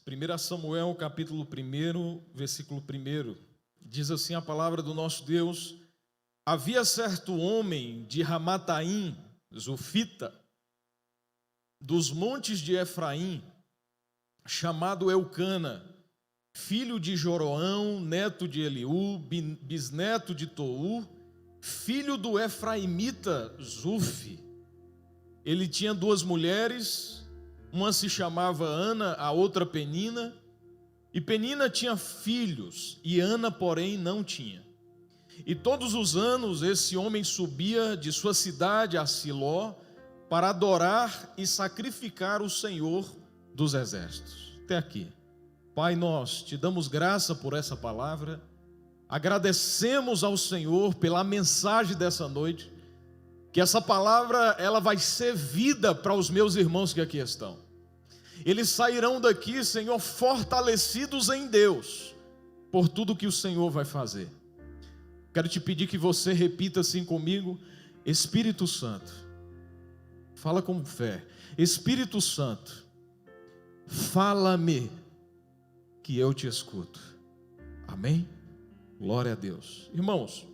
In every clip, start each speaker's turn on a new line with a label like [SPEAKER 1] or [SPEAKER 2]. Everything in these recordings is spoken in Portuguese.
[SPEAKER 1] 1 Samuel, capítulo 1, versículo 1, diz assim a palavra do nosso Deus: havia certo homem de Ramataim, Zufita, dos montes de Efraim, chamado Eucana, filho de Joroão, neto de Eliú, bisneto de Tou, filho do efraimita Zufi. Ele tinha duas mulheres, uma se chamava Ana, a outra Penina, e Penina tinha filhos, e Ana, porém, não tinha. E todos os anos esse homem subia de sua cidade a Siló para adorar e sacrificar o Senhor dos exércitos. Até aqui. Pai, nós te damos graça por essa palavra, agradecemos ao Senhor pela mensagem dessa noite, que essa palavra ela vai ser vida para os meus irmãos que aqui estão. Eles sairão daqui, Senhor, fortalecidos em Deus, por tudo que o Senhor vai fazer. Quero te pedir que você repita assim comigo: Espírito Santo, fala com fé, Espírito Santo, fala-me, que eu te escuto. Amém? Glória a Deus. Irmãos,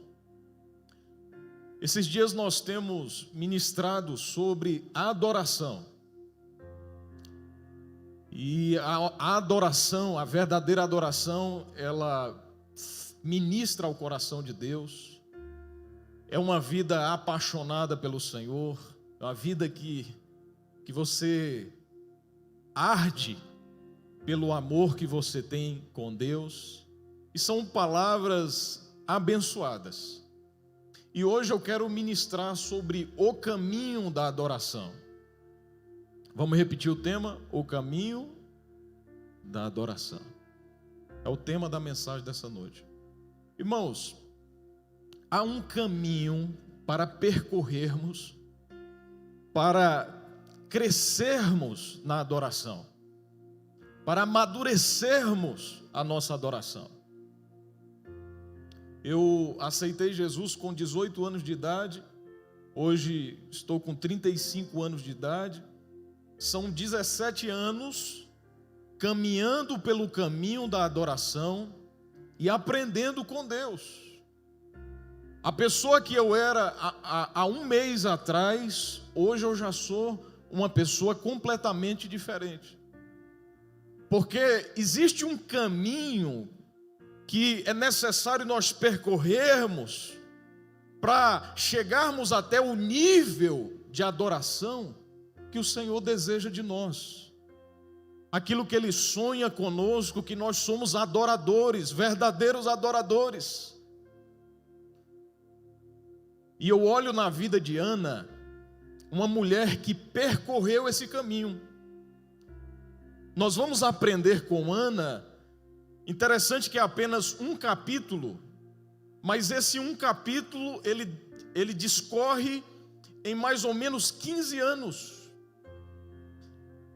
[SPEAKER 1] esses dias nós temos ministrado sobre a adoração. E a adoração, a verdadeira adoração, ela ministra ao coração de Deus. É uma vida apaixonada pelo Senhor, é uma vida que você arde pelo amor que você tem com Deus. E são palavras abençoadas. E hoje eu quero ministrar sobre o caminho da adoração. Vamos repetir o tema? O caminho da adoração. É o tema da mensagem dessa noite. Irmãos, há um caminho para percorrermos, para crescermos na adoração, para amadurecermos a nossa adoração. Eu aceitei Jesus com 18 anos de idade, hoje estou com 35 anos de idade, são 17 anos caminhando pelo caminho da adoração e aprendendo com Deus. A pessoa que eu era há um mês atrás, hoje eu já sou uma pessoa completamente diferente. Porque existe um caminho que é necessário nós percorrermos para chegarmos até o nível de adoração que o Senhor deseja de nós. Aquilo que Ele sonha conosco, que nós somos adoradores, verdadeiros adoradores. E eu olho na vida de Ana, uma mulher que percorreu esse caminho. Nós vamos aprender com Ana. Interessante que é apenas um capítulo, mas esse um capítulo, ele discorre em mais ou menos 15 anos.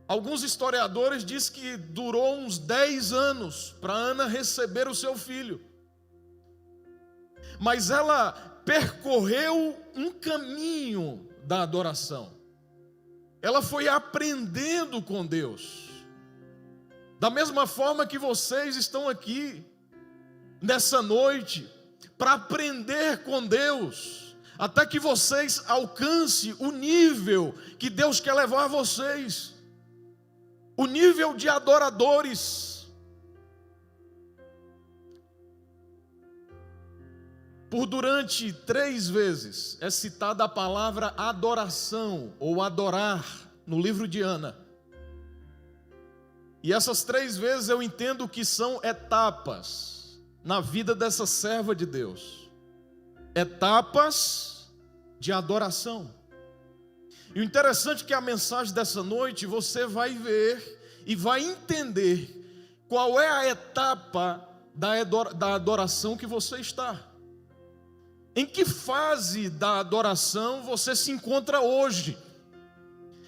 [SPEAKER 1] Alguns historiadores dizem que durou uns 10 anos para Ana receber o seu filho. Mas ela percorreu um caminho da adoração. Ela foi aprendendo com Deus. Da mesma forma que vocês estão aqui nessa noite para aprender com Deus, até que vocês alcancem o nível que Deus quer levar vocês, o nível de adoradores. Durante 3 vezes é citada a palavra adoração ou adorar no livro de Ana. E essas 3 vezes eu entendo que são etapas na vida dessa serva de Deus. Etapas de adoração. E o interessante é que a mensagem dessa noite você vai ver e vai entender qual é a etapa da adoração que você está. Em que fase da adoração você se encontra hoje?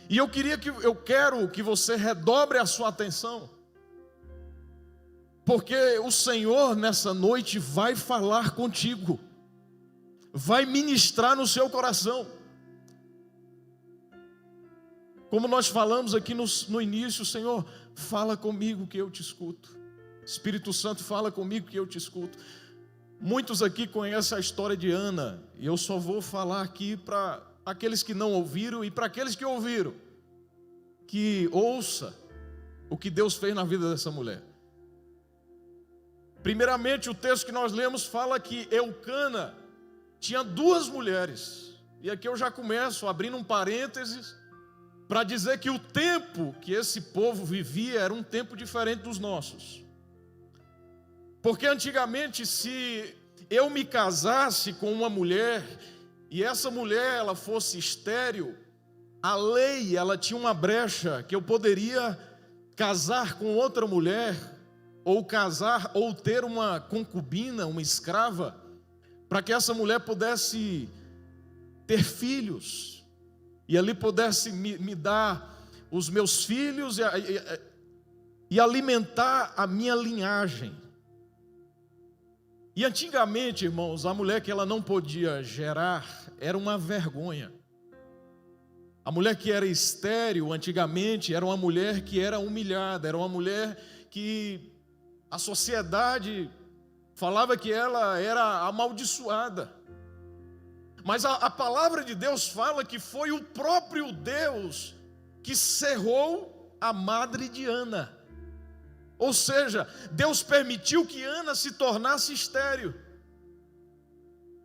[SPEAKER 1] E eu quero que você redobre a sua atenção, porque o Senhor nessa noite vai falar contigo, vai ministrar no seu coração. Como nós falamos aqui no início, Senhor, fala comigo que eu te escuto. Espírito Santo, fala comigo que eu te escuto. Muitos aqui conhecem a história de Ana, e eu só vou falar aqui para aqueles que não ouviram e para aqueles que ouviram, que ouça o que Deus fez na vida dessa mulher. Primeiramente, o texto que nós lemos fala que Eucana tinha 2 mulheres. E aqui eu já começo abrindo um parênteses para dizer que o tempo que esse povo vivia era um tempo diferente dos nossos. Porque antigamente, se eu me casasse com uma mulher e essa mulher ela fosse estéril, a lei ela tinha uma brecha que eu poderia casar com outra mulher, ou casar, ou ter uma concubina, uma escrava, para que essa mulher pudesse ter filhos, e ali pudesse me dar os meus filhos e alimentar a minha linhagem. E antigamente, irmãos, a mulher que ela não podia gerar era uma vergonha. A mulher que era estéril antigamente era uma mulher que era humilhada, era uma mulher que a sociedade falava que ela era amaldiçoada. Mas a palavra de Deus fala que foi o próprio Deus que cerrou a madre de Ana. Ou seja, Deus permitiu que Ana se tornasse estéril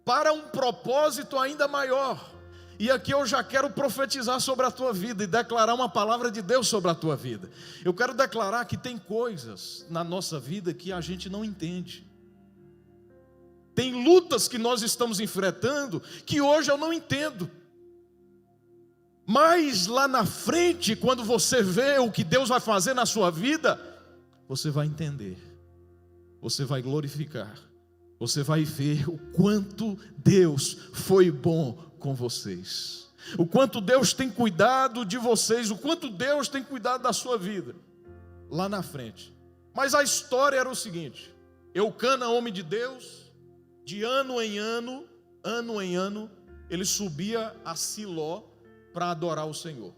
[SPEAKER 1] para um propósito ainda maior. E aqui eu já quero profetizar sobre a tua vida e declarar uma palavra de Deus sobre a tua vida. Eu quero declarar que tem coisas na nossa vida que a gente não entende. Tem lutas que nós estamos enfrentando que hoje eu não entendo. Mas lá na frente, quando você vê o que Deus vai fazer na sua vida, você vai entender, você vai glorificar, você vai ver o quanto Deus foi bom com vocês, o quanto Deus tem cuidado de vocês, o quanto Deus tem cuidado da sua vida, lá na frente. Mas a história era o seguinte: Eucana, homem de Deus, de ano em ano, ele subia a Siló para adorar o Senhor.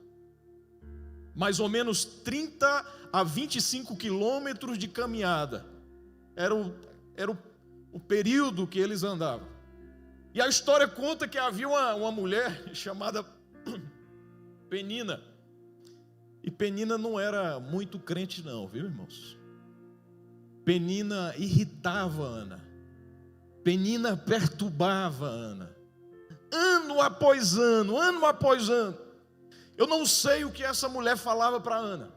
[SPEAKER 1] Mais ou menos 30 a 25 quilômetros de caminhada era o período que eles andavam. E a história conta que havia uma mulher chamada Penina. E Penina não era muito crente não, viu, irmãos? Penina irritava Ana. Penina perturbava Ana. Ano após ano. Eu não sei o que essa mulher falava para Ana,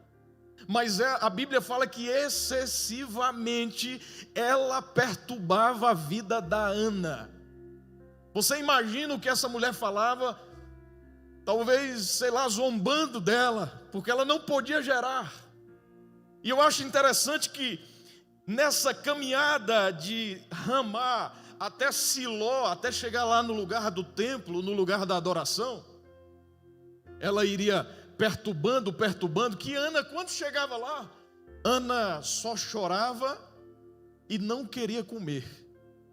[SPEAKER 1] mas a Bíblia fala que excessivamente ela perturbava a vida da Ana. Você imagina o que essa mulher falava? Talvez, sei lá, zombando dela, porque ela não podia gerar. E eu acho interessante que nessa caminhada de Ramá até Siló, até chegar lá no lugar do templo, no lugar da adoração, ela iria perturbando, que Ana, quando chegava lá, Ana só chorava e não queria comer.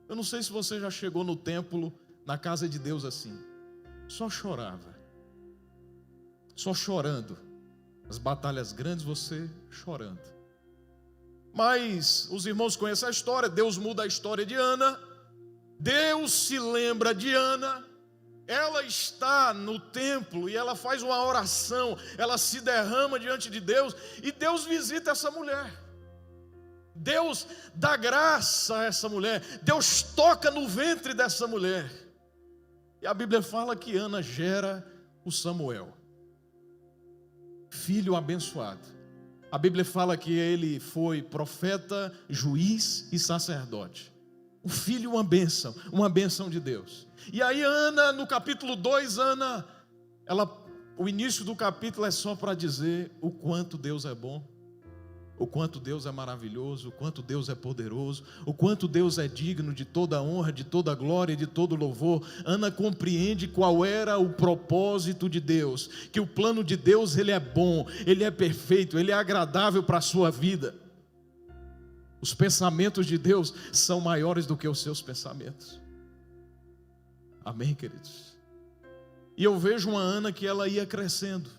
[SPEAKER 1] Eu não sei se você já chegou no templo, na casa de Deus assim, só chorava, só chorando, as batalhas grandes você chorando. Mas os irmãos conhecem a história, Deus muda a história de Ana, Deus se lembra de Ana. Ela está no templo e ela faz uma oração, ela se derrama diante de Deus e Deus visita essa mulher. Deus dá graça a essa mulher, Deus toca no ventre dessa mulher. E a Bíblia fala que Ana gera o Samuel, filho abençoado. A Bíblia fala que ele foi profeta, juiz e sacerdote. O filho, uma bênção de Deus. E aí Ana, no capítulo 2, o início do capítulo é só para dizer o quanto Deus é bom, o quanto Deus é maravilhoso, o quanto Deus é poderoso, o quanto Deus é digno de toda honra, de toda glória, de todo louvor. Ana compreende qual era o propósito de Deus, que o plano de Deus ele é bom, ele é perfeito, ele é agradável para a sua vida. Os pensamentos de Deus são maiores do que os seus pensamentos. Amém, queridos? E eu vejo uma Ana que ela ia crescendo.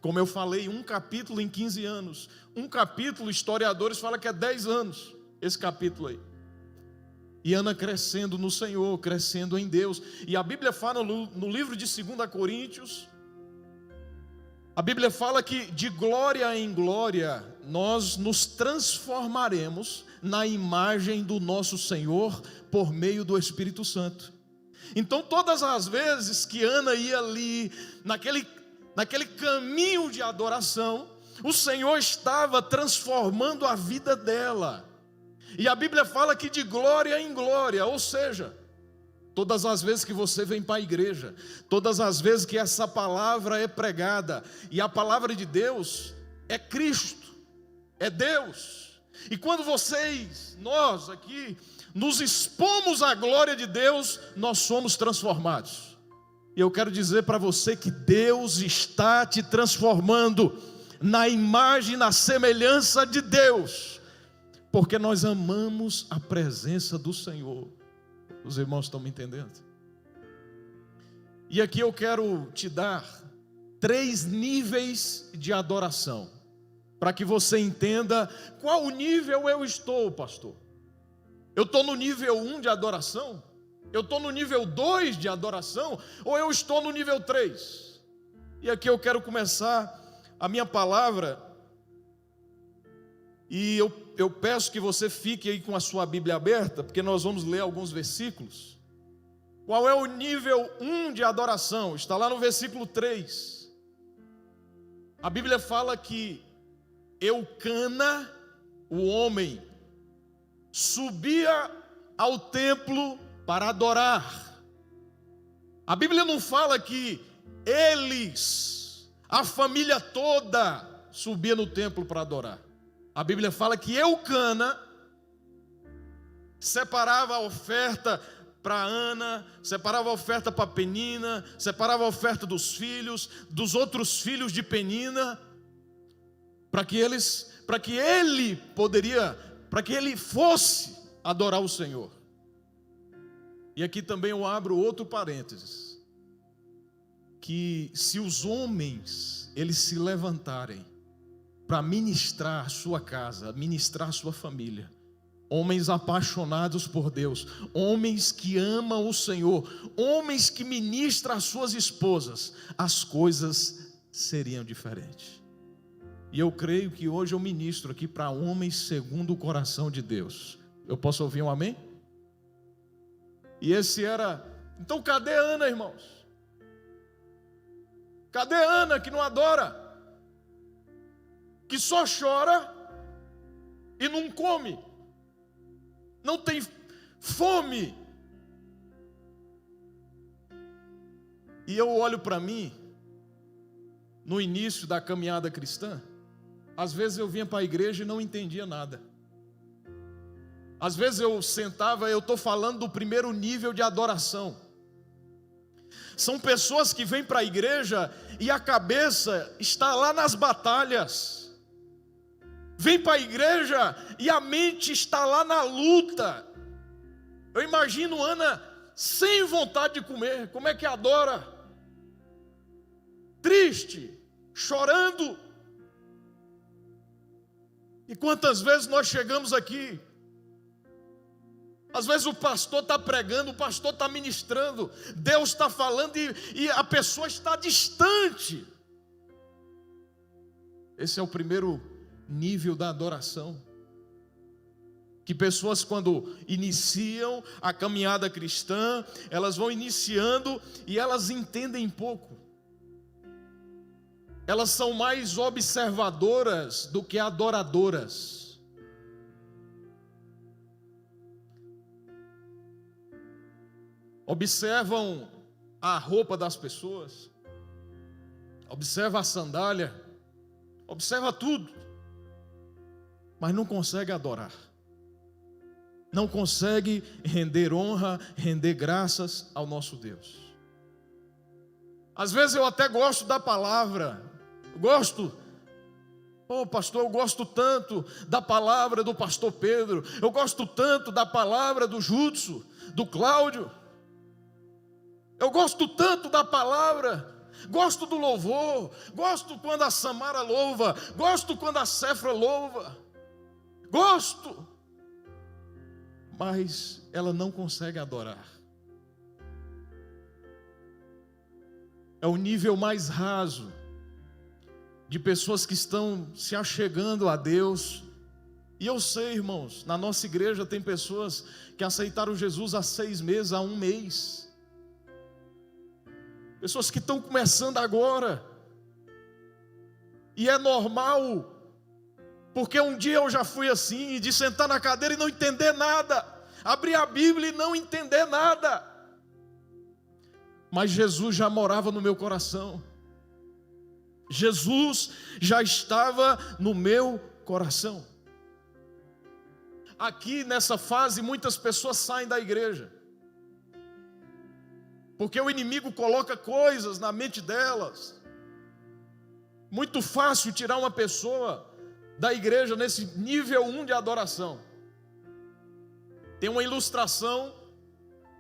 [SPEAKER 1] Como eu falei, um capítulo em 15 anos. Um capítulo, historiadores falam que é 10 anos, esse capítulo aí. E Ana crescendo no Senhor, crescendo em Deus. E a Bíblia fala no livro de 2 Coríntios, a Bíblia fala que de glória em glória nós nos transformaremos na imagem do nosso Senhor por meio do Espírito Santo. Então todas as vezes que Ana ia ali naquele caminho de adoração, o Senhor estava transformando a vida dela. E a Bíblia fala que de glória em glória, ou seja, todas as vezes que você vem para a igreja, todas as vezes que essa palavra é pregada, e a palavra de Deus é Cristo, é Deus. E quando nós aqui, nos expomos à glória de Deus, nós somos transformados. E eu quero dizer para você que Deus está te transformando na imagem, na semelhança de Deus, porque nós amamos a presença do Senhor. Os irmãos estão me entendendo? E aqui eu quero te dar 3 níveis de adoração, para que você entenda qual nível eu estou, pastor. Eu estou no nível 1 de adoração? Eu estou no nível 2 de adoração? Ou eu estou no nível 3? E aqui eu quero começar a minha palavra, e eu peço que você fique aí com a sua Bíblia aberta, porque nós vamos ler alguns versículos. Qual é o nível 1 de adoração? Está lá no versículo 3. A Bíblia fala que Eucana, o homem, subia ao templo para adorar. A Bíblia não fala que eles, a família toda, subia no templo para adorar. A Bíblia fala que Eucana separava a oferta para Ana, separava a oferta para Penina, separava a oferta dos filhos, dos outros filhos de Penina, para que ele fosse adorar o Senhor. E aqui também eu abro outro parênteses, que se os homens, eles se levantarem para ministrar sua casa, ministrar sua família, homens apaixonados por Deus, homens que amam o Senhor, homens que ministram as suas esposas, as coisas seriam diferentes. E eu creio que hoje eu ministro aqui para homens segundo o coração de Deus. Eu posso ouvir um amém? E esse era... Então cadê Ana, irmãos? Cadê Ana que não adora? Que só chora e não come, não tem fome. E eu olho para mim, no início da caminhada cristã, às vezes eu vinha para a igreja e não entendia nada. Às vezes eu sentava, eu estou falando do primeiro nível de adoração. São pessoas que vêm para a igreja e a cabeça está lá nas batalhas. Vem para a igreja e a mente está lá na luta. Eu imagino Ana sem vontade de comer. Como é que adora? Triste, chorando. E quantas vezes nós chegamos aqui, às vezes o pastor está pregando, o pastor está ministrando, Deus está falando e a pessoa está distante. Esse é o primeiro nível da adoração, que pessoas quando iniciam a caminhada cristã, elas vão iniciando e elas entendem pouco, elas são mais observadoras do que adoradoras. Observam a roupa das pessoas, observa a sandália, observa tudo, mas não consegue adorar, não consegue render honra, render graças ao nosso Deus. Às vezes eu até gosto da palavra, pastor, eu gosto tanto da palavra do pastor Pedro, eu gosto tanto da palavra do Judson, do Cláudio, eu gosto tanto da palavra, gosto do louvor, gosto quando a Samara louva, gosto quando a Cefra louva, gosto, mas ela não consegue adorar. É o nível mais raso de pessoas que estão se achegando a Deus. E eu sei, irmãos, na nossa igreja tem pessoas que aceitaram Jesus há 6 meses, há 1 mês. Pessoas que estão começando agora. E é normal, porque um dia eu já fui assim, de sentar na cadeira e não entender nada, abrir a Bíblia e não entender nada. Mas Jesus já morava no meu coração. Jesus já estava no meu coração. Aqui nessa fase muitas pessoas saem da igreja, porque o inimigo coloca coisas na mente delas. Muito fácil tirar uma pessoa da igreja nesse nível 1 de adoração. Tem uma ilustração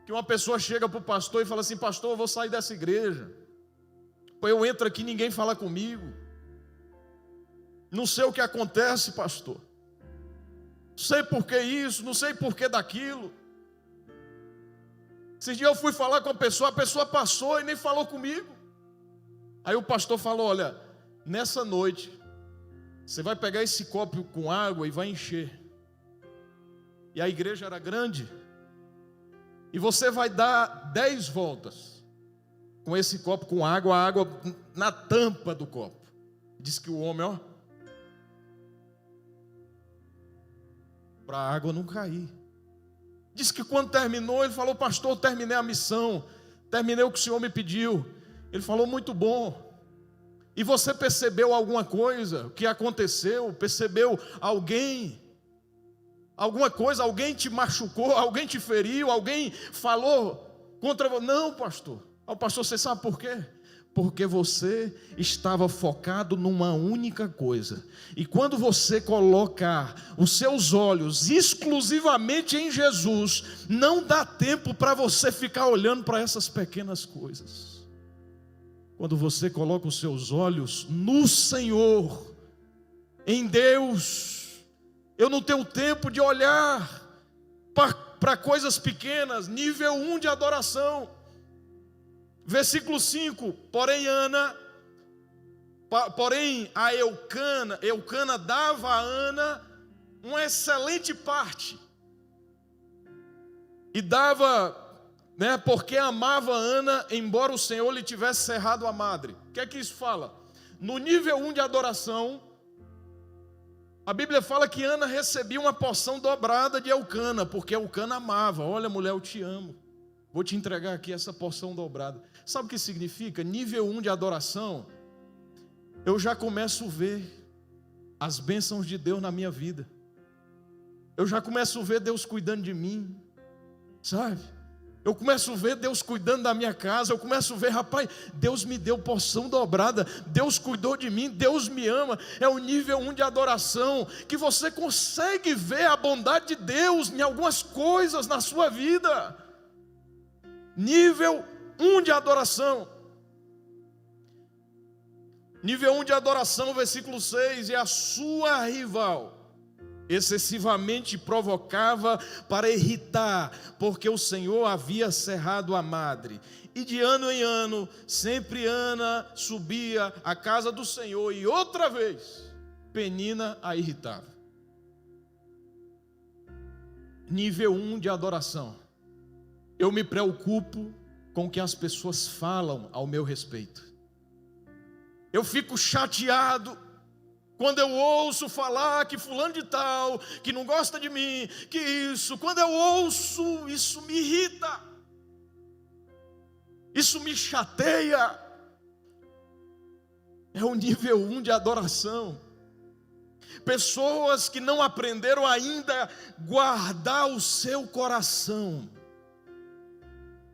[SPEAKER 1] que uma pessoa chega para o pastor e fala assim: pastor, eu vou sair dessa igreja, pois eu entro aqui e ninguém fala comigo, não sei o que acontece, pastor, não sei por que isso, não sei por que daquilo. Esses dias eu fui falar com a pessoa passou e nem falou comigo. Aí o pastor falou: olha, nessa noite você vai pegar esse copo com água e vai encher. E a igreja era grande. E você vai dar 10 voltas com esse copo com água, a água na tampa do copo. Diz que o homem, ó, para a água não cair. Diz que quando terminou, ele falou: pastor, eu terminei a missão, terminei o que o senhor me pediu. Ele falou: muito bom. E você percebeu alguma coisa? O que aconteceu? Percebeu alguma coisa? Alguém te machucou? Alguém te feriu? Alguém falou contra você? Não, pastor. O pastor, você sabe por quê? Porque você estava focado numa única coisa. E quando você colocar os seus olhos exclusivamente em Jesus, não dá tempo para você ficar olhando para essas pequenas coisas. Quando você coloca os seus olhos no Senhor, em Deus, eu não tenho tempo de olhar para coisas pequenas. Nível 1 de adoração. Versículo 5, porém a Eucana dava a Ana uma excelente parte, e dava, porque amava a Ana, embora o Senhor lhe tivesse cerrado a madre. O que é que isso fala? No nível 1 de adoração, a Bíblia fala que Ana recebia uma porção dobrada de Eucana, porque Eucana amava. Olha, mulher, eu te amo, vou te entregar aqui essa porção dobrada. Sabe o que significa? Nível 1 de adoração, eu já começo a ver as bênçãos de Deus na minha vida. Eu já começo a ver Deus cuidando de mim, sabe? Eu começo a ver Deus cuidando da minha casa. Eu começo a ver, rapaz, Deus me deu porção dobrada, Deus cuidou de mim, Deus me ama. É o nível 1 de adoração, que você consegue ver a bondade de Deus em algumas coisas na sua vida. Nível 1 de adoração. Nível 1 de adoração, versículo 6: e a sua rival excessivamente provocava para irritar, porque o Senhor havia cerrado a madre. E de ano em ano, sempre Ana subia à casa do Senhor, e outra vez Penina a irritava. Nível 1 de adoração. Eu me preocupo com o que as pessoas falam ao meu respeito. Eu fico chateado quando eu ouço falar que fulano de tal, que não gosta de mim, que isso. Quando eu ouço, isso me irrita, isso me chateia. É o nível 1 de adoração. Pessoas que não aprenderam ainda a guardar o seu coração.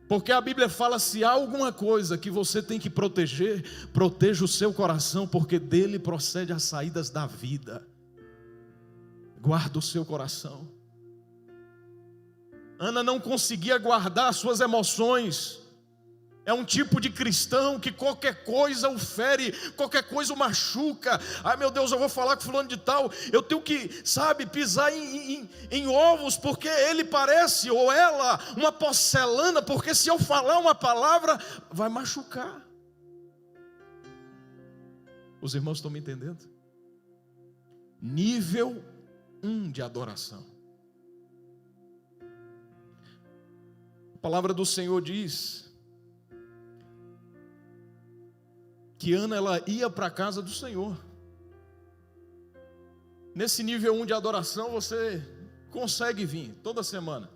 [SPEAKER 1] Porque a Bíblia fala: se há alguma coisa que você tem que proteger, proteja o seu coração, porque dele procede as saídas da vida. Guarda o seu coração. Ana não conseguia guardar as suas emoções. É um tipo de cristão que qualquer coisa o fere, qualquer coisa o machuca. Ai meu Deus, eu vou falar com fulano de tal, eu tenho que, pisar em ovos, porque ele parece, ou ela, uma porcelana, porque se eu falar uma palavra, vai machucar. Os irmãos estão me entendendo? Nível 1 de adoração. A palavra do Senhor diz que Ana, ela ia para a casa do Senhor. Nesse nível 1 de adoração, você consegue vir toda semana,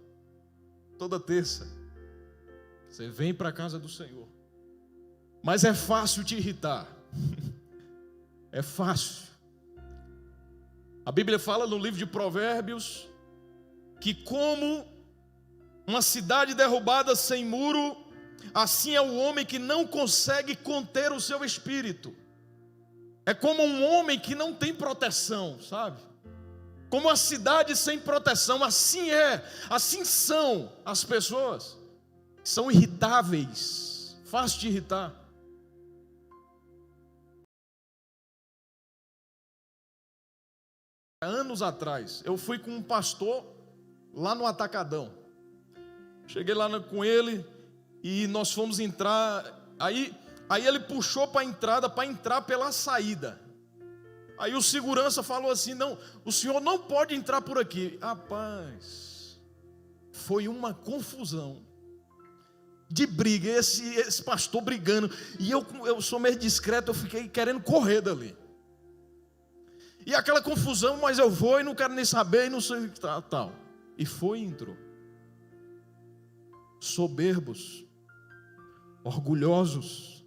[SPEAKER 1] toda terça. Você vem para a casa do Senhor. Mas é fácil te irritar. É fácil. A Bíblia fala no livro de Provérbios que como uma cidade derrubada sem muro, assim é o homem que não consegue conter o seu espírito. É como um homem que não tem proteção, sabe? Como uma cidade sem proteção, assim são as pessoas. São irritáveis, fácil de irritar. Anos atrás, eu fui com um pastor lá no Atacadão. Cheguei lá com ele e nós fomos entrar. Aí ele puxou para a entrada, para entrar pela saída. Aí o segurança falou assim: não, o senhor não pode entrar por aqui. Rapaz, foi uma confusão de briga, esse pastor brigando. E eu sou meio discreto, eu fiquei querendo correr dali. E aquela confusão, mas eu vou e não quero nem saber, e não sei o que tal. E foi e entrou. Soberbos, orgulhosos,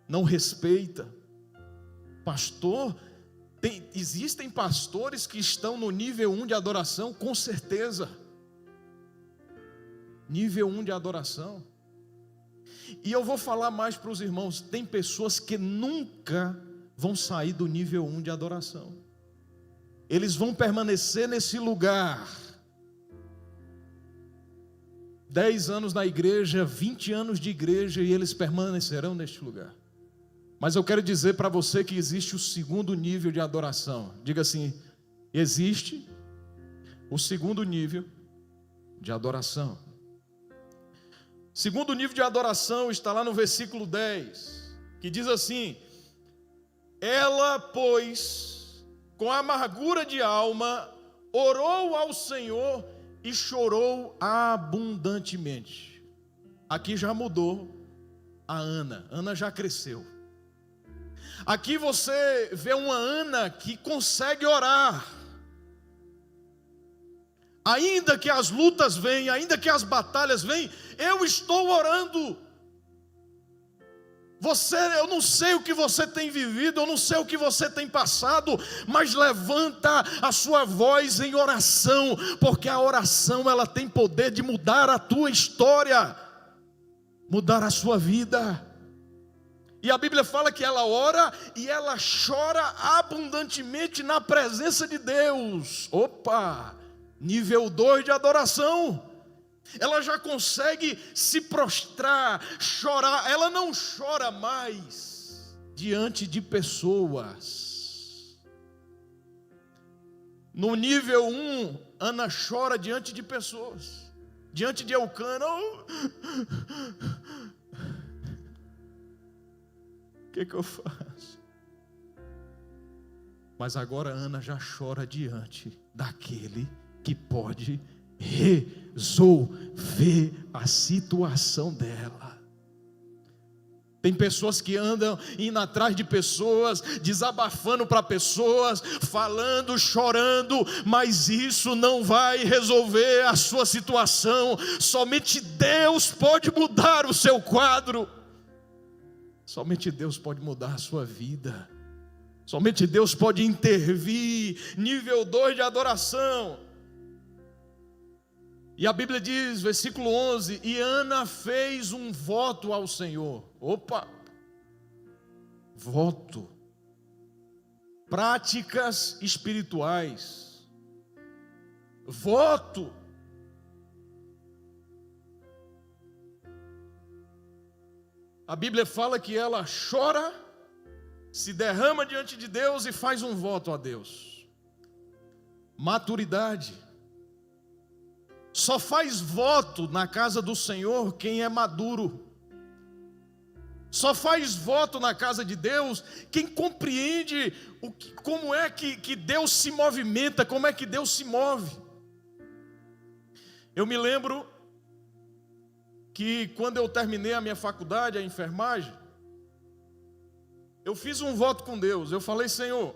[SPEAKER 1] não respeita. Pastor, existem pastores que estão no nível 1 de adoração, com certeza. Nível 1 de adoração. E eu vou falar mais para os irmãos, tem pessoas que nunca vão sair do nível 1 de adoração. Eles vão permanecer nesse lugar. 10 anos na igreja, 20 anos de igreja, e eles permanecerão neste lugar. Mas eu quero dizer para você que existe o segundo nível de adoração. Diga assim: existe o segundo nível de adoração. Segundo nível de adoração está lá no versículo 10, que diz assim: ela, pois, com amargura de alma, orou ao Senhor e chorou abundantemente. Aqui já mudou a Ana. Ana já cresceu. Aqui você vê uma Ana que consegue orar. Ainda que as lutas venham, ainda que as batalhas venham, eu estou orando. Eu não sei o que você tem vivido, eu não sei o que você tem passado, mas levanta a sua voz em oração, porque a oração ela tem poder de mudar a tua história, mudar a sua vida. E a Bíblia fala que ela ora e ela chora abundantemente na presença de Deus. Opa! Nível 2 de adoração. Ela já consegue se prostrar, chorar. Ela não chora mais diante de pessoas. No nível 1, Ana chora diante de pessoas. Diante de Eucana. O que eu faço? Mas agora Ana já chora diante daquele que pode resolver a situação dela. Tem pessoas que andam indo atrás de pessoas, desabafando para pessoas, falando, chorando, mas isso não vai resolver a sua situação. Somente Deus pode mudar o seu quadro. Somente Deus pode mudar a sua vida. Somente Deus pode intervir. Nível 2 de adoração. E a Bíblia diz, versículo 11: e Ana fez um voto ao Senhor. Opa! Voto. Práticas espirituais. Voto. a Bíblia fala que ela chora, se derrama diante de Deus e faz um voto a Deus. Maturidade. Só faz voto na casa do Senhor quem é maduro. Só faz voto na casa de Deus quem compreende como é que Deus se movimenta, como é que Deus se move. Eu me lembro que quando eu terminei a minha faculdade, a enfermagem, eu fiz um voto com Deus. Eu falei: Senhor,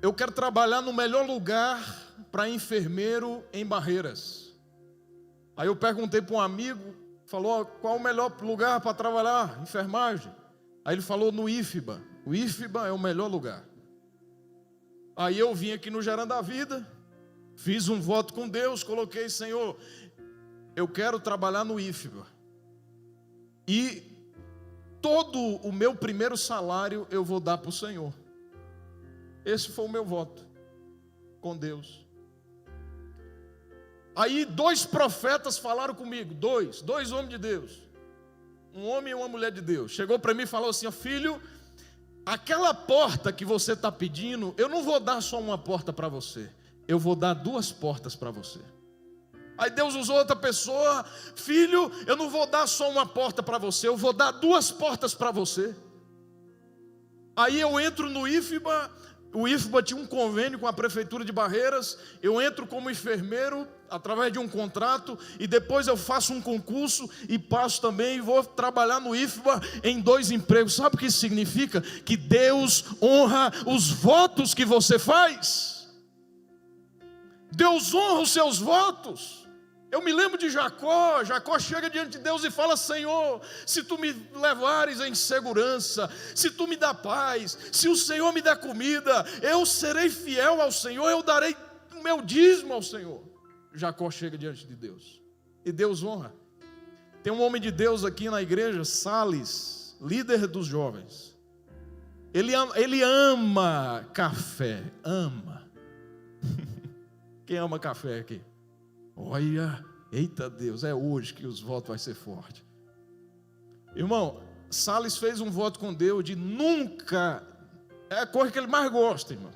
[SPEAKER 1] eu quero trabalhar no melhor lugar para enfermeiro em Barreiras. Aí eu perguntei para um amigo, falou: qual o melhor lugar para trabalhar enfermagem? Aí ele falou: no IFBA. O IFBA é o melhor lugar. Aí eu vim aqui no Gerando a Vida, fiz um voto com Deus, coloquei: Senhor, eu quero trabalhar no IFBA. E todo o meu primeiro salário eu vou dar para o Senhor. Esse foi o meu voto com Deus. Aí 2 profetas falaram comigo, dois homens de Deus, um homem e uma mulher de Deus. Chegou para mim e falou assim: filho, aquela porta que você está pedindo, eu não vou dar só uma porta para você, eu vou dar 2 portas para você. Aí Deus usou outra pessoa: filho, eu não vou dar só uma porta para você, eu vou dar 2 portas para você. Aí eu entro no IFBA. O IFBA tinha um convênio com a prefeitura de Barreiras. Eu entro como enfermeiro através de um contrato, e depois eu faço um concurso e passo também, e vou trabalhar no IFBA em 2 empregos. Sabe o que isso significa? Que Deus honra os votos que você faz. Deus honra os seus votos. Eu me lembro de Jacó. Jacó chega diante de Deus e fala: Senhor, se tu me levares em segurança, se tu me dá paz, se o Senhor me der comida, eu serei fiel ao Senhor, eu darei o meu dízimo ao Senhor. Jacó chega diante de Deus e Deus honra. Tem um homem de Deus aqui na igreja, Salles, líder dos jovens. Ele ama café, ama. Quem ama café aqui? Olha, eita Deus, é hoje que os votos vai ser forte. Irmão, Salles fez um voto com Deus de nunca, é a coisa que ele mais gosta, irmão.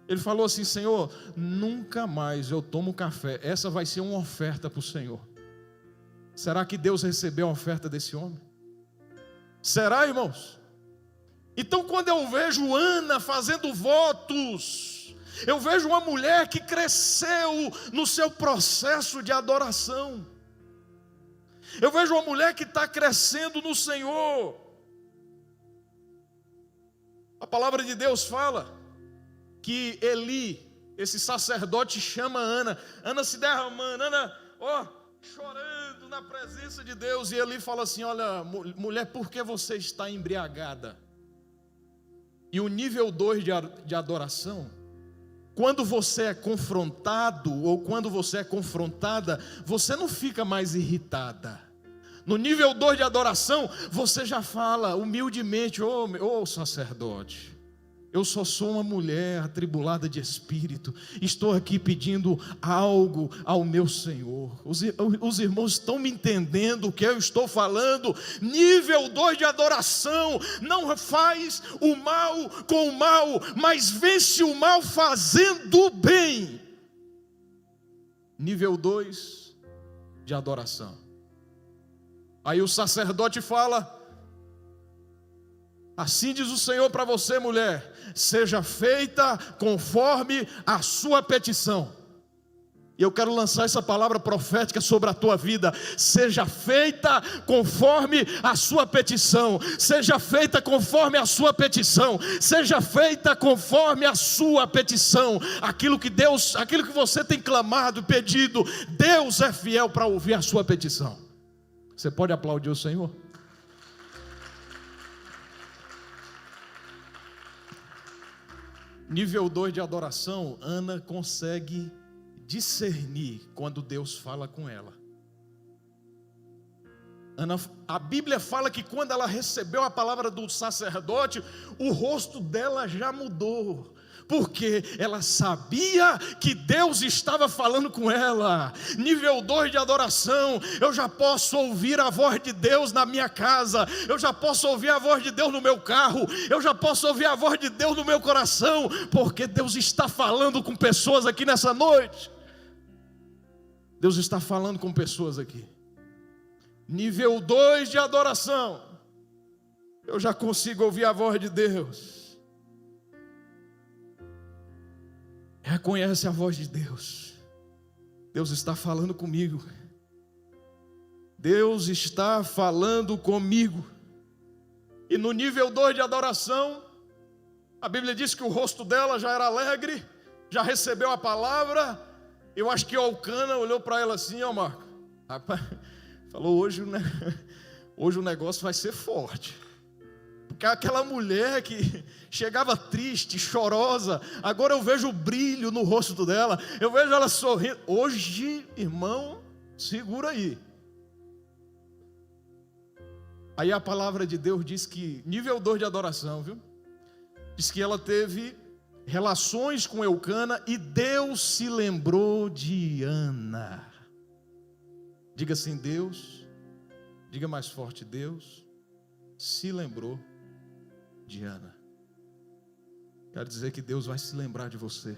[SPEAKER 1] Ele falou assim: Senhor, nunca mais eu tomo café, essa vai ser uma oferta para o Senhor. Será que Deus recebeu a oferta desse homem? Será, irmãos? Então, quando eu vejo Ana fazendo votos, eu vejo uma mulher que cresceu no seu processo de adoração. Eu vejo uma mulher que está crescendo no Senhor. A palavra de Deus fala que Eli, esse sacerdote, chama Ana. Ana se derramando, Ana, chorando na presença de Deus. E Eli fala assim: olha, mulher, por que você está embriagada? E o nível 2 de adoração, quando você é confrontado ou quando você é confrontada, você não fica mais irritada. No nível 2 de adoração, você já fala humildemente: ô sacerdote, eu só sou uma mulher atribulada de espírito, estou aqui pedindo algo ao meu Senhor. Os irmãos estão me entendendo o que eu estou falando? Nível 2 de adoração, não faz o mal com o mal, mas vence o mal fazendo o bem. Nível 2 de adoração. Aí o sacerdote fala: assim diz o Senhor para você, mulher, seja feita conforme a sua petição. E eu quero lançar essa palavra profética sobre a tua vida: seja feita conforme a sua petição, seja feita conforme a sua petição, seja feita conforme a sua petição. Aquilo que você tem clamado e pedido, Deus é fiel para ouvir a sua petição. Você pode aplaudir o Senhor? Nível 2 de adoração, Ana consegue discernir quando Deus fala com ela. A Bíblia fala que quando ela recebeu a palavra do sacerdote, o rosto dela já mudou, porque ela sabia que Deus estava falando com ela. Nível 2 de adoração: eu já posso ouvir a voz de Deus na minha casa, eu já posso ouvir a voz de Deus no meu carro, eu já posso ouvir a voz de Deus no meu coração, porque Deus está falando com pessoas aqui nessa noite. Deus está falando com pessoas aqui. Nível 2 de adoração: eu já consigo ouvir a voz de Deus. Reconhece a voz de Deus. Deus está falando comigo. Deus está falando comigo. E no nível 2 de adoração, a Bíblia diz que o rosto dela já era alegre, já recebeu a palavra. Eu acho que Elcana olhou para ela assim: ó, Marco, rapaz, falou, hoje o negócio vai ser forte. Porque aquela mulher que chegava triste, chorosa, agora eu vejo o brilho no rosto dela, eu vejo ela sorrindo. Hoje, irmão, segura aí. Aí a palavra de Deus diz que, nível 2 de adoração, viu? Diz que ela teve relações com Elcana e Deus se lembrou de Ana. Diga assim: Deus, diga mais forte: Deus se lembrou de Ana. Quero dizer que Deus vai se lembrar de você.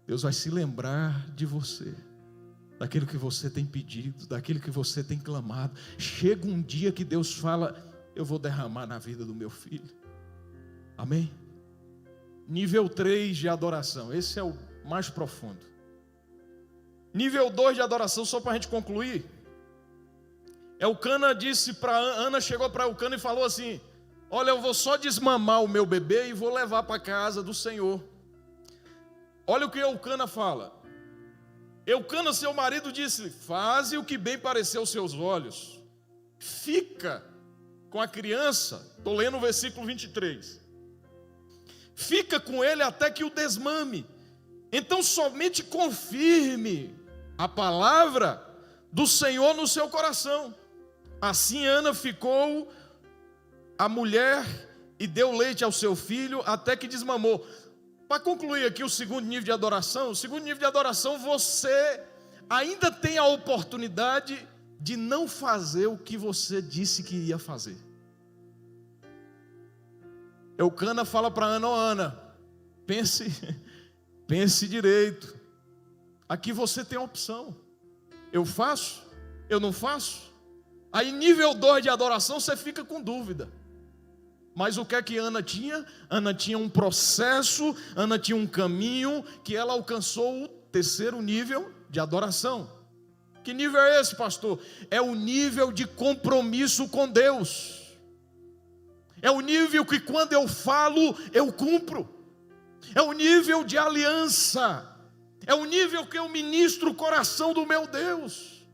[SPEAKER 1] Deus vai se lembrar de você, daquilo que você tem pedido, daquilo que você tem clamado. Chega um dia que Deus fala: eu vou derramar na vida do meu filho. Amém? Nível 3 de adoração, esse é o mais profundo. Nível 2 de adoração, só para a gente concluir. Elcana disse para Ana, chegou para Elcana e falou assim: olha, eu vou só desmamar o meu bebê e vou levar para a casa do Senhor. Olha o que Elcana fala. Elcana, seu marido, disse: faze o que bem parecer aos seus olhos. Fica com a criança. Estou lendo o versículo 23. Fica com ele até que o desmame. Então somente confirme a palavra do Senhor no seu coração. Assim Ana ficou a mulher e deu leite ao seu filho até que desmamou. Para concluir aqui o segundo nível de adoração, você ainda tem a oportunidade de não fazer o que você disse que ia fazer. Elcana fala para Ana: Ana, pense direito. Aqui você tem a opção. Eu faço? Eu não faço? Aí nível 2 de adoração você fica com dúvida. Mas o que é que Ana tinha? Ana tinha um processo, Ana tinha um caminho, que ela alcançou o terceiro nível de adoração. Que nível é esse, pastor? É o nível de compromisso com Deus. É o nível que quando eu falo, eu cumpro. É o nível de aliança. É o nível que eu ministro o coração do meu Deus.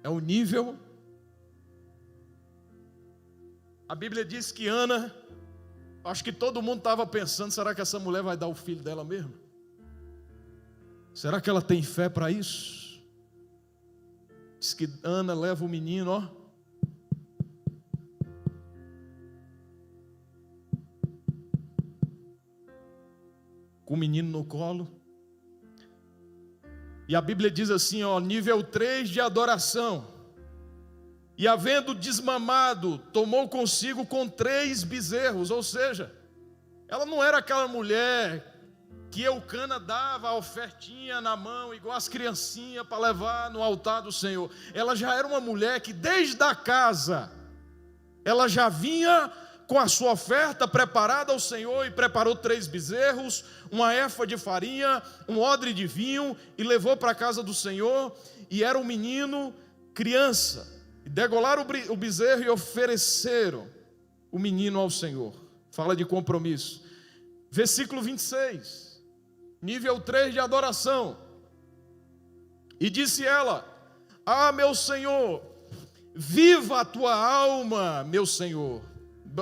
[SPEAKER 1] É o nível. A Bíblia diz que Ana, acho que todo mundo estava pensando: será que essa mulher vai dar o filho dela mesmo? Será que ela tem fé para isso? Diz que Ana leva o menino, ó. Com o menino no colo. E a Bíblia diz assim, ó, nível 3 de adoração. E havendo desmamado, tomou consigo com 3 bezerros. Ou seja, ela não era aquela mulher que Elcana dava a ofertinha na mão, igual as criancinhas, para levar no altar do Senhor. Ela já era uma mulher que desde a casa, ela já vinha com a sua oferta preparada ao Senhor, e preparou 3 bezerros, uma efa de farinha, um odre de vinho, e levou para a casa do Senhor. E era um menino, criança. E degolaram o bezerro e ofereceram o menino ao Senhor. Fala de compromisso. Versículo 26. Nível 3 de adoração. E disse ela: ah, meu Senhor, viva a tua alma, meu Senhor.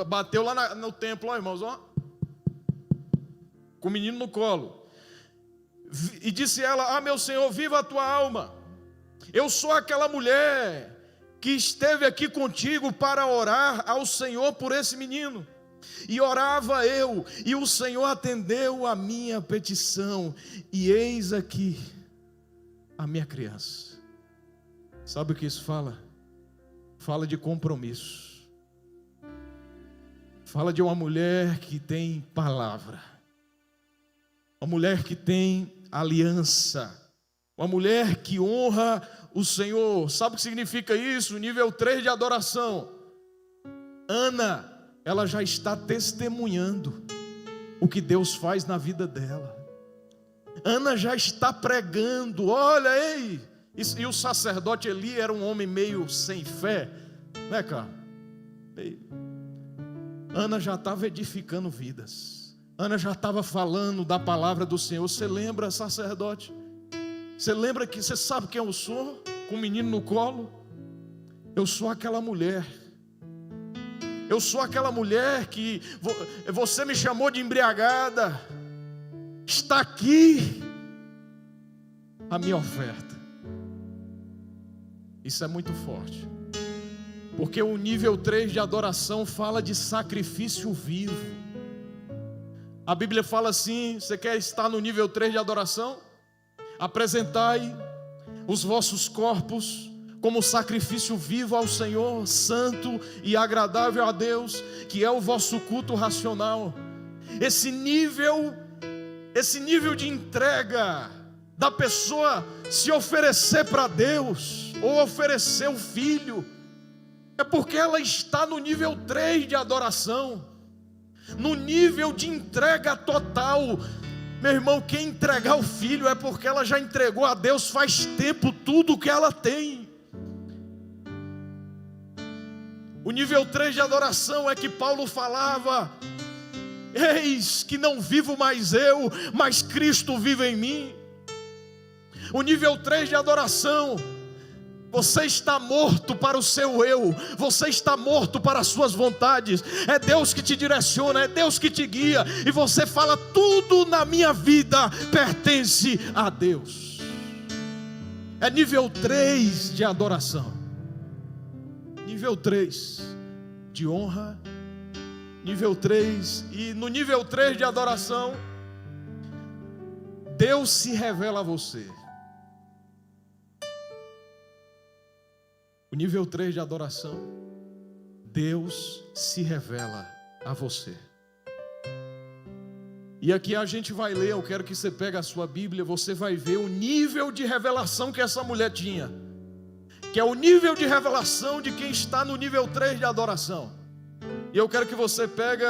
[SPEAKER 1] Bateu lá no templo, ó, irmãos, ó, com o menino no colo. E disse ela: ah, meu Senhor, viva a tua alma. Eu sou aquela mulher que esteve aqui contigo para orar ao Senhor por esse menino. E orava eu, e o Senhor atendeu a minha petição, e eis aqui a minha criança. Sabe o que isso fala? Fala de compromisso. Fala de uma mulher que tem palavra, uma mulher que tem aliança, uma mulher que honra o Senhor. Sabe o que significa isso? Nível 3 de adoração. Ana, ela já está testemunhando o que Deus faz na vida dela. Ana já está pregando. Olha, ei! E o sacerdote Eli era um homem meio sem fé, né, cara? Ana já estava edificando vidas. Ana já estava falando da palavra do Senhor. Você lembra, sacerdote? Você lembra que você sabe quem eu sou? Com o menino no colo? Eu sou aquela mulher. Eu sou aquela mulher que você me chamou de embriagada. Está aqui a minha oferta. Isso é muito forte, porque o nível 3 de adoração fala de sacrifício vivo. A Bíblia fala assim: você quer estar no nível 3 de adoração? Apresentai os vossos corpos como sacrifício vivo ao Senhor, santo e agradável a Deus, que é o vosso culto racional. Esse nível de entrega da pessoa se oferecer para Deus, ou oferecer o filho, é porque ela está no nível 3 de adoração, no nível de entrega total. Meu irmão, quem entregar o filho é porque ela já entregou a Deus faz tempo tudo o que ela tem. O nível 3 de adoração é que Paulo falava: eis que não vivo mais eu, mas Cristo vive em mim. O nível 3 de adoração, você está morto para o seu eu, você está morto para as suas vontades. É Deus que te direciona, é Deus que te guia, e você fala: tudo na minha vida pertence a Deus. É nível 3 de adoração, nível 3 de honra, nível 3. E no nível 3 de adoração, Deus se revela a você. O nível 3 de adoração, Deus se revela a você. E aqui a gente vai ler, eu quero que você pegue a sua Bíblia, você vai ver o nível de revelação que essa mulher tinha, que é o nível de revelação de quem está no nível 3 de adoração. E eu quero que você pegue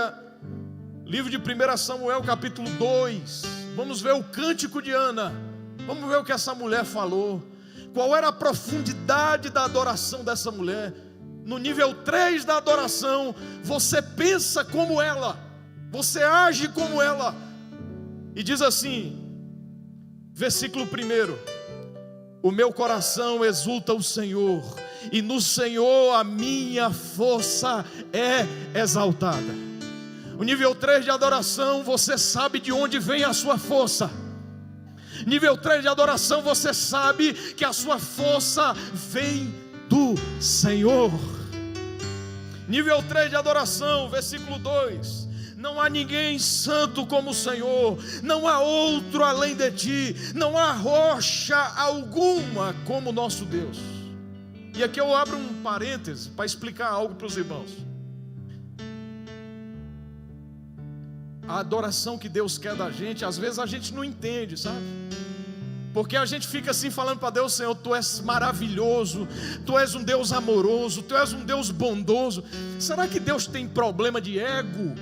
[SPEAKER 1] livro de 1 Samuel capítulo 2, vamos ver o cântico de Ana, vamos ver o que essa mulher falou. Qual era a profundidade da adoração dessa mulher? No nível 3 da adoração, você pensa como ela, você age como ela. E diz assim, versículo 1: o meu coração exulta o Senhor, e no Senhor a minha força é exaltada. O nível 3 de adoração, você sabe de onde vem a sua força. Nível 3 de adoração, você sabe que a sua força vem do Senhor. Nível 3 de adoração, versículo 2: não há ninguém santo como o Senhor, não há outro além de ti, não há rocha alguma como o nosso Deus. E aqui eu abro um parêntese para explicar algo para os irmãos. A adoração que Deus quer da gente, às vezes a gente não entende, sabe? Porque a gente fica assim falando para Deus: Senhor, Tu és maravilhoso, Tu és um Deus amoroso, Tu és um Deus bondoso. Será que Deus tem problema de ego?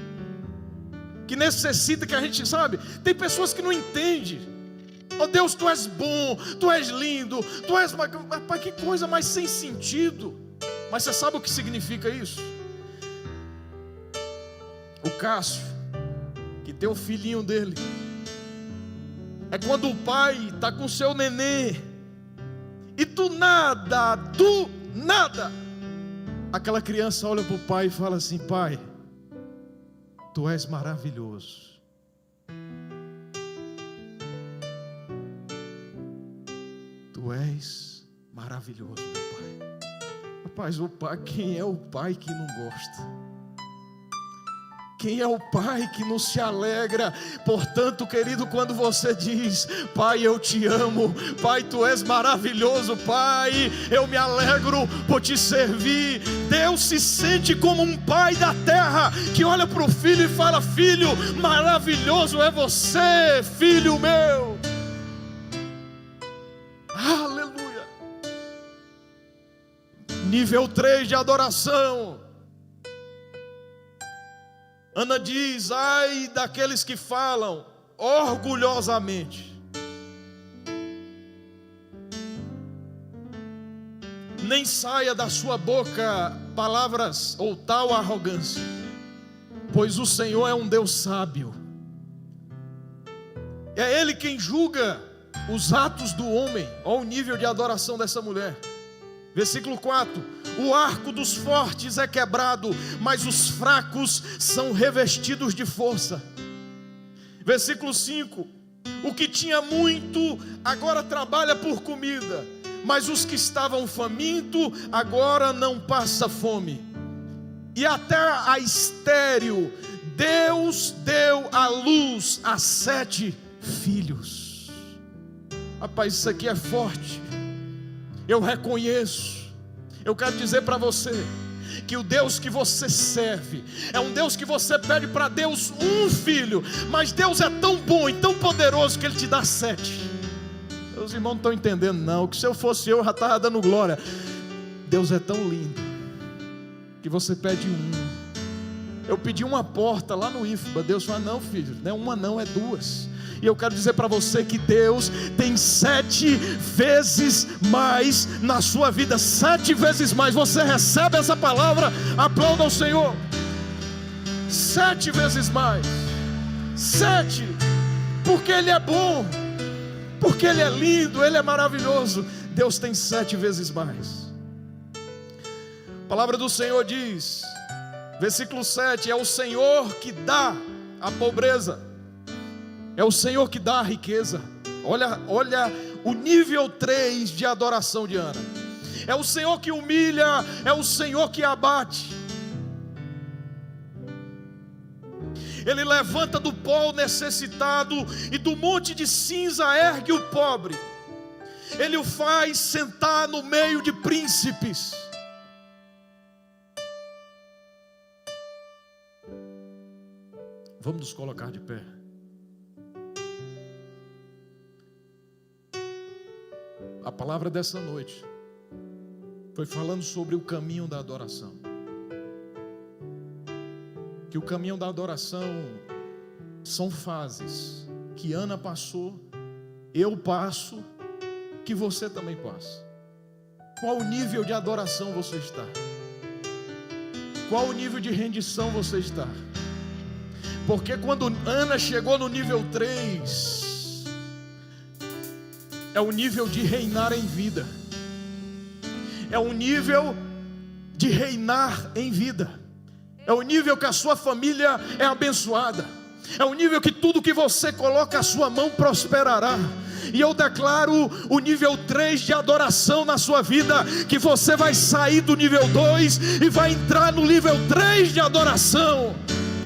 [SPEAKER 1] Que necessita que a gente, sabe? Tem pessoas que não entendem. Oh Deus, Tu és bom, Tu és lindo, Tu és... Rapaz, que coisa mais sem sentido. Mas você sabe o que significa isso? O Cássio, que tem o filhinho dele, é quando o pai está com o seu nenê, e do nada, aquela criança olha para o pai e fala assim: pai, Tu és maravilhoso. Tu és maravilhoso. maravilhoso, meu Pai. Rapaz, o Pai, quem é o Pai que não gosta? Quem é o Pai que não se alegra? Portanto, querido, quando você diz: Pai, eu te amo, Pai, tu és maravilhoso, Pai, eu me alegro por te servir. Deus se sente como um pai da terra, que olha para o filho e fala: filho, maravilhoso é você, filho meu. Aleluia. Nível 3 de adoração. Ana diz: ai daqueles que falam orgulhosamente. Nem saia da sua boca palavras ou tal arrogância, pois o Senhor é um Deus sábio. É Ele quem julga os atos do homem. Olha o nível de adoração dessa mulher. Versículo 4: o arco dos fortes é quebrado, mas os fracos são revestidos de força. Versículo 5: o que tinha muito agora trabalha por comida, mas os que estavam famintos agora não passa fome. E até a estéril Deus deu à luz a 7 filhos. Rapaz, isso aqui é forte. Eu reconheço. Eu quero dizer para você que o Deus que você serve é um Deus que você pede para Deus um filho, mas Deus é tão bom e tão poderoso que Ele te dá 7. Os irmãos não estão entendendo não, que se eu fosse eu já estava dando glória. Deus é tão lindo que você pede um. Eu pedi uma porta lá no IFBA, Deus falou: não, filho, não é uma não, é 2. E eu quero dizer para você que Deus tem 7 vezes mais na sua vida. 7 vezes mais. Você recebe essa palavra? Aplauda ao Senhor. 7 vezes mais. 7. Porque Ele é bom, porque Ele é lindo, Ele é maravilhoso. Deus tem 7 vezes mais. A palavra do Senhor diz, versículo 7: é o Senhor que dá a pobreza, é o Senhor que dá a riqueza. Olha o nível 3 de adoração de Ana. É o Senhor que humilha, é o Senhor que abate. Ele levanta do pó o necessitado, e do monte de cinza ergue o pobre. Ele o faz sentar no meio de príncipes. Vamos nos colocar de pé. A palavra dessa noite foi falando sobre o caminho da adoração. Que o caminho da adoração são fases que Ana passou, eu passo, que você também passa. Qual o nível de adoração você está? Qual o nível de rendição você está? Porque quando Ana chegou no nível 3, é o nível de reinar em vida. É o nível de reinar em vida. É o nível que a sua família é abençoada. É o nível que tudo que você coloca a sua mão prosperará. E eu declaro o nível 3 de adoração na sua vida, que você vai sair do nível 2 e vai entrar no nível 3 de adoração.